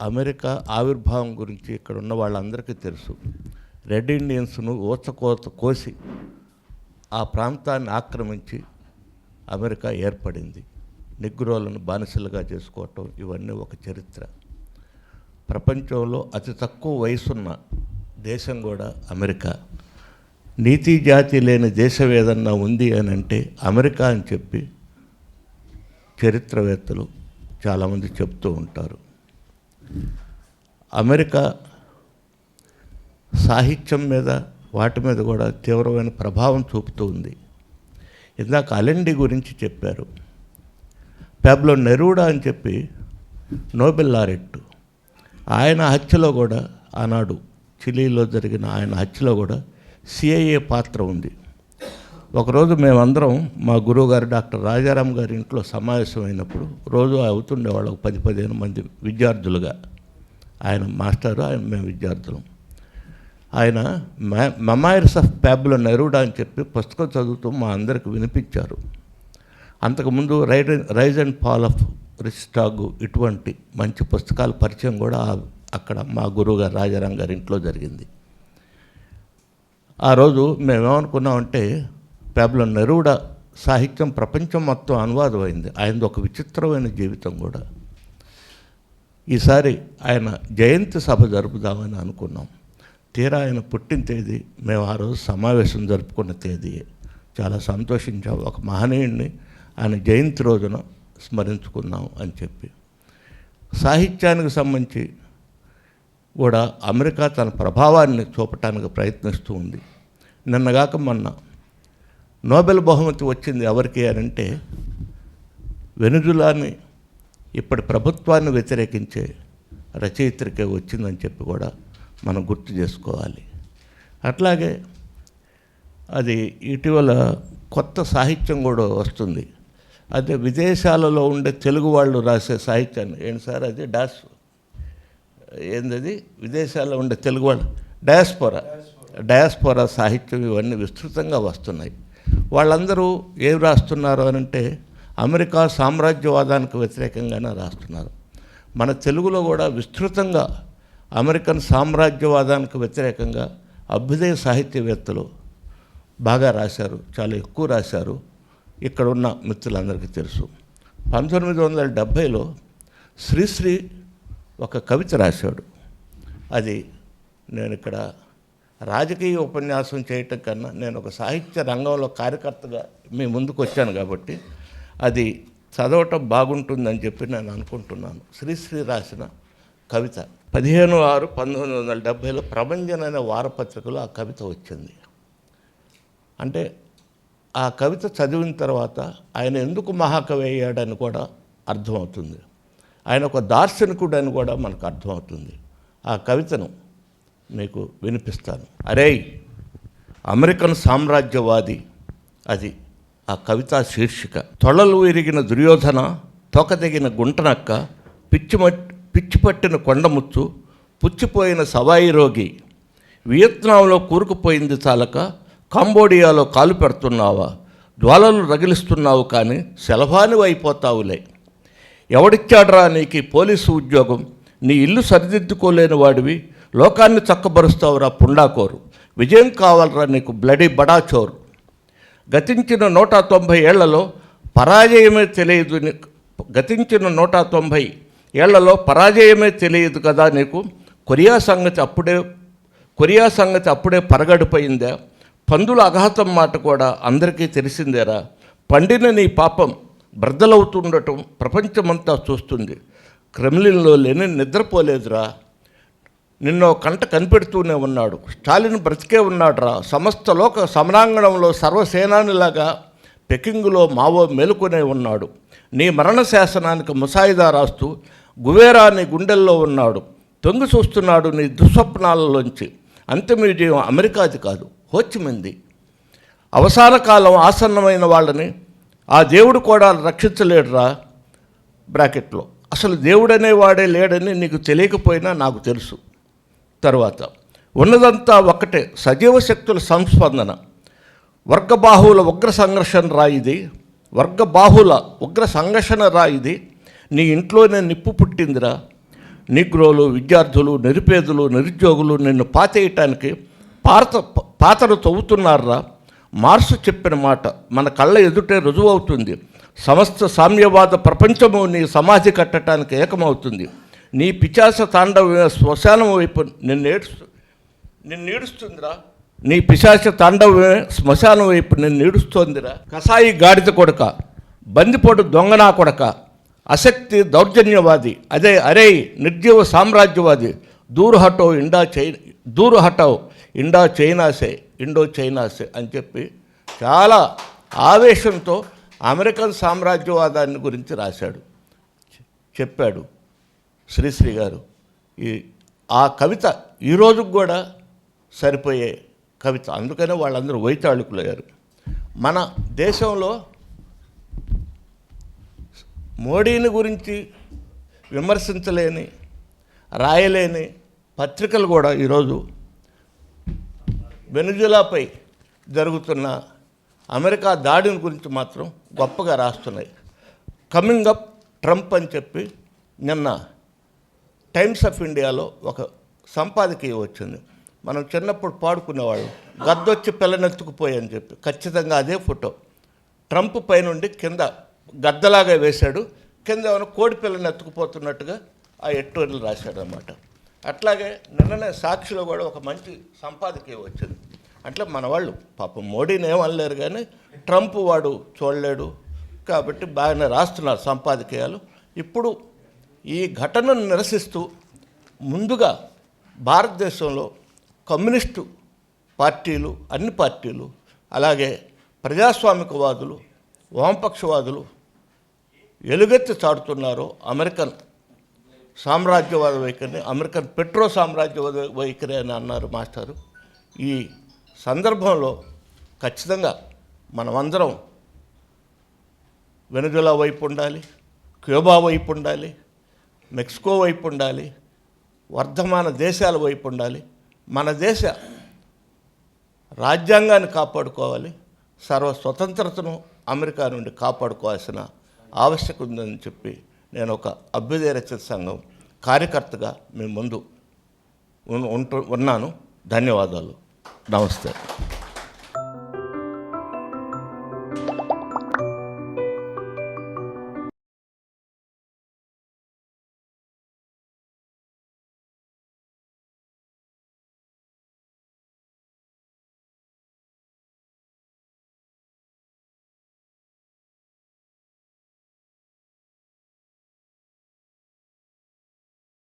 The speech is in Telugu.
అమెరికా ఆవిర్భావం గురించి ఇక్కడ ఉన్న వాళ్ళందరికీ తెలుసు. రెడ్ ఇండియన్స్ను ఊచకోత కోసి ఆ ప్రాంతాన్ని ఆక్రమించి అమెరికా ఏర్పడింది. నిగ్రోలను బానిసలుగా చేసుకోవటం ఇవన్నీ ఒక చరిత్ర. ప్రపంచంలో అతి తక్కువ వయసున్న దేశం కూడా అమెరికా. నీతి జాతి లేని దేశం ఏదన్నా ఉంది అని అంటే అమెరికా అని చెప్పి చరిత్రవేత్తలు చాలామంది చెప్తూ ఉంటారు. అమెరికా సాహిత్యం మీద వాటి మీద కూడా తీవ్రమైన ప్రభావం చూపుతూ ఉంది. ఇందాక అలెండి గురించి చెప్పారు. పాబ్లో నెరూడా అని చెప్పి నోబెల్ లారెట్, ఆయన హత్యలో కూడా ఆనాడు చిలీలో జరిగిన ఆయన హత్యలో కూడా సిఐఏ పాత్ర ఉంది. ఒకరోజు మేమందరం మా గురువుగారు డాక్టర్ రాజారాం గారి ఇంట్లో సమావేశం అయినప్పుడు రోజు అవుతుండేవాళ్ళు 10-15 మంది విద్యార్థులుగా. ఆయన మాస్టారు, ఆయన మేము విద్యార్థులం. ఆయన మెమైర్స్ ఆఫ్ పాబ్లో నెరూడా అని చెప్పి పుస్తకం చదువుతూ మా అందరికి వినిపించారు. అంతకుముందు రైజ్ అండ్ ఫాల్ ఆఫ్ రిస్టాగు ఇటువంటి మంచి పుస్తకాల పరిచయం కూడా అక్కడ మా గురువుగారు రాజారాం గారి ఇంట్లో జరిగింది. ఆ రోజు మేమేమనుకున్నామంటే పాబ్లో నెరూడా సాహిత్యం ప్రపంచం మొత్తం అనువాదం అయింది. ఆయనది ఒక విచిత్రమైన జీవితం కూడా. ఈసారి ఆయన జయంతి సభ జరుపుదామని అనుకున్నాం. తీరా ఆయన పుట్టిన తేదీ మేము ఆ రోజు సమావేశం జరుపుకున్న తేదీయే. చాలా సంతోషించాం. ఒక మహనీయుడిని ఆయన జయంతి రోజున స్మరించుకున్నాం అని చెప్పి. సాహిత్యానికి సంబంధించి కూడా అమెరికా తన ప్రభావాన్ని చూపటానికి ప్రయత్నిస్తూ ఉంది. నిన్నగాక మొన్న నోబెల్ బహుమతి వచ్చింది ఎవరికి అంటే వెనుజులాని ఇప్పటి ప్రభుత్వాన్ని వ్యతిరేకించే రచయిత్రికే వచ్చిందని చెప్పి కూడా మనం గుర్తు చేసుకోవాలి. అట్లాగే అది ఇటీవల కొత్త సాహిత్యం కూడా వస్తుంది. అదే విదేశాలలో ఉండే తెలుగు వాళ్ళు రాసే సాహిత్యాన్ని ఏంటి సార్ అది ఏందది విదేశాల్లో ఉండే తెలుగు వాళ్ళు డయాస్పోరా సాహిత్యం ఇవన్నీ విస్తృతంగా వస్తున్నాయి. వాళ్ళందరూ ఏం రాస్తున్నారు అని అంటే అమెరికా సామ్రాజ్యవాదానికి వ్యతిరేకంగానే రాస్తున్నారు. మన తెలుగులో కూడా విస్తృతంగా అమెరికన్ సామ్రాజ్యవాదానికి వ్యతిరేకంగా అభ్యుదయ సాహిత్యవేత్తలు బాగా రాశారు, చాలా ఎక్కువ రాశారు. ఇక్కడ ఉన్న మిత్రులందరికీ తెలుసు. 1970లో శ్రీశ్రీ ఒక కవిత రాశాడు. అది నేను ఇక్కడ రాజకీయ ఉపన్యాసం చేయటం కన్నా నేను ఒక సాహిత్య రంగంలో కార్యకర్తగా మీ ముందుకు వచ్చాను కాబట్టి అది చదవటం బాగుంటుందని చెప్పి నేను అనుకుంటున్నాను. శ్రీశ్రీ రాసిన కవిత 15/6/1970లో ప్రభంజన్ అనే వారపత్రికలో ఆ కవిత వచ్చింది. అంటే ఆ కవిత చదివిన తర్వాత ఆయన ఎందుకు మహాకవి అయ్యాడని కూడా అర్థమవుతుంది. ఆయన ఒక దార్శనికుడు అని కూడా మనకు అర్థమవుతుంది. ఆ కవితను మీకు వినిపిస్తాను. అరేయ్ అమెరికన్ సామ్రాజ్యవాది, అది ఆ కవితా శీర్షిక. తొడలు విరిగిన దుర్యోధన, తొకదగిన గుంటనక్క, పిచ్చిపట్టిన కొండముచ్చు, పుచ్చిపోయిన సవాయి రోగి, వియత్నాంలో కూరుకుపోయింది చాలక కంబోడియాలో కాలు పెడుతున్నావా, జ్వాలలు రగిలిస్తున్నావు కానీ శలభానివి అయిపోతావులే. ఎవడిచ్చాడ్రా నీకు పోలీసు ఉద్యోగం, నీ ఇల్లు సరిదిద్దుకోలేని వాడివి, లోకాన్ని చక్కబరుస్తావురా పుండాకోరు, విజయం కావాలరా నీకు బ్లడీ బడాచోరు. గతించిన 190 ఏళ్లలో పరాజయమే తెలియదు, గతించిన 190 ఏళ్లలో పరాజయమే తెలియదు కదా నీకు. కొరియా సంగతి అప్పుడే పరగడిపోయిందా, పందుల అఘాతం మాట కూడా అందరికీ తెలిసిందేరా. పండిన నీ పాపం బ్రద్దలవుతుండటం ప్రపంచమంతా చూస్తుంది. క్రెమ్లిన్లో లెనిన్ నిద్రపోలేదురా, నిన్నో కంట కనిపెడుతూనే ఉన్నాడు. స్టాలిన్ బ్రతికే ఉన్నాడురా. సమస్త లోక సమరాంగణంలో సర్వసేనానిలాగా పెకింగులో మావో మేలుకొనే ఉన్నాడు. నీ మరణ శాసనానికి ముసాయిదా రాస్తూ గువేరా నీ గుండెల్లో ఉన్నాడు. తొంగి చూస్తున్నాడు నీ దుస్వప్నాలలోంచి. అంతిమ విజయం అమెరికాది కాదు, హోచిమింది. అవసాన కాలం ఆసన్నమైన వాళ్ళని ఆ దేవుడు కూడా రక్షించలేడురా. బ్రాకెట్లో అసలు దేవుడనేవాడే లేడని నీకు తెలియకపోయినా నాకు తెలుసు. తర్వాత ఉన్నదంతా ఒక్కటే, సజీవ శక్తుల సంస్పందన. వర్గబాహువుల ఉగ్ర సంఘర్షణ రాయిది, వర్గబాహుల ఉగ్ర సంఘర్షణ రాయిది. నీ ఇంట్లోనే నిప్పు పుట్టిందిరా. నిగ్రోలు, విద్యార్థులు, నిరుపేదలు, నిరుద్యోగులు నిన్ను పాతేయటానికి పాతను తవ్వుతున్నారా? మార్సు చెప్పిన మాట మన కళ్ళ ఎదుటే రుజువవుతుంది. సమస్త సామ్యవాద ప్రపంచము నీ సమాధి కట్టడానికి ఏకమవుతుంది. నీ పిశాచ తాండవ శ్మశానం వైపు నిన్నేడుస్తుందిరా. నీ పిశాచ తాండవమే శ్మశానం వైపు నిన్నేడుస్తోందిరా. కసాయి గాడిద కొడక, బందిపోటు దొంగనా కొడక, అశక్తి దౌర్జన్యవాది, అరే నిర్జీవ సామ్రాజ్యవాది, దూరు హటావ్ ఇండో చైనాసే అని చెప్పి చాలా ఆవేశంతో అమెరికన్ సామ్రాజ్యవాదాన్ని గురించి రాశాడు, చెప్పాడు శ్రీశ్రీ గారు. ఆ కవిత ఈరోజుకు కూడా సరిపోయే కవిత. అందుకనే వాళ్ళందరూ వైతాళికులయ్యారు. మన దేశంలో మోడీని గురించి విమర్శించలేని, రాయలేని పత్రికలు కూడా ఈరోజు వెనుజులాపై జరుగుతున్న అమెరికా దాడిని గురించి మాత్రం గొప్పగా రాస్తున్నాయి. కమింగ్ అప్ ట్రంప్ అని చెప్పి నిన్న టైమ్స్ ఆఫ్ ఇండియాలో ఒక సంపాదకీయ వచ్చింది. మనం చిన్నప్పుడు పాడుకునేవాళ్ళం, గద్దొచ్చి పిల్లనెత్తుకుపోయి అని చెప్పి. ఖచ్చితంగా అదే ఫోటో ట్రంప్ పైనుండి కింద గద్దలాగా వేశాడు, కింద ఏమైనా కోడి పిల్లని ఎత్తుకుపోతున్నట్టుగా ఆ ఎట్టోర్లు రాశాడు అన్నమాట. అట్లాగే నిన్ననే సాక్షిలో కూడా ఒక మంచి సంపాదకీయ వచ్చింది. అంటే మన వాళ్ళు పాపం మోడీని ఏమనలేరు, కానీ ట్రంప్ వాడు చూడలేడు కాబట్టి బాగానే రాస్తున్నారు సంపాదకీయాలు. ఇప్పుడు ఈ ఘటనను నిరసిస్తూ ముందుగా భారతదేశంలో కమ్యూనిస్టు పార్టీలు, అన్ని పార్టీలు, అలాగే ప్రజాస్వామికవాదులు, వామపక్షవాదులు ఎలుగెత్తి చాటుతున్నారో అమెరికన్ సామ్రాజ్యవాద వైఖరిని, అమెరికన్ పెట్రో సామ్రాజ్యవాద వైఖరి అని అన్నారు మాస్టారు. ఈ సందర్భంలో ఖచ్చితంగా మనమందరం వెనుజులా వైపు ఉండాలి, క్యూబా వైపు ఉండాలి, మెక్సికో వైపు ఉండాలి, వర్ధమాన దేశాల వైపు ఉండాలి. మన దేశ రాజ్యాంగాన్ని కాపాడుకోవాలి, సర్వ స్వతంత్రతను అమెరికా నుండి కాపాడుకోవాల్సిన ఆవశ్యకత ఉందని చెప్పి నేను ఒక అభ్యుదయ రచయిత సంఘం కార్యకర్తగా మీ ముందు ఉన్నాను. ధన్యవాదాలు. నమస్తే.